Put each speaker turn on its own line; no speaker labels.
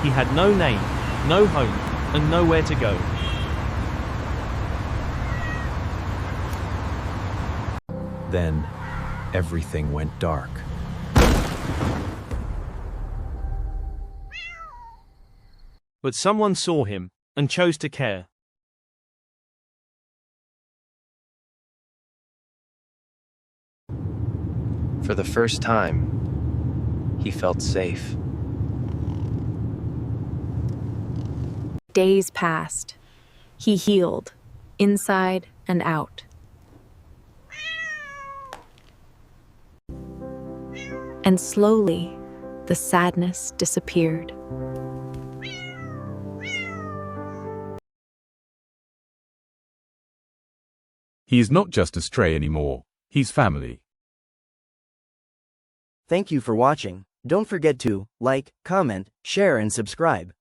He had no name, no home, and nowhere to go.
Then, everything went dark.
But someone saw him, and chose to care.
For the first time, he felt safe.
Days passed. He healed, inside and out. And slowly, the sadness disappeared.
He is not just a stray anymore, he's family.
Thank you for watching. Don't forget to like, comment, share and subscribe.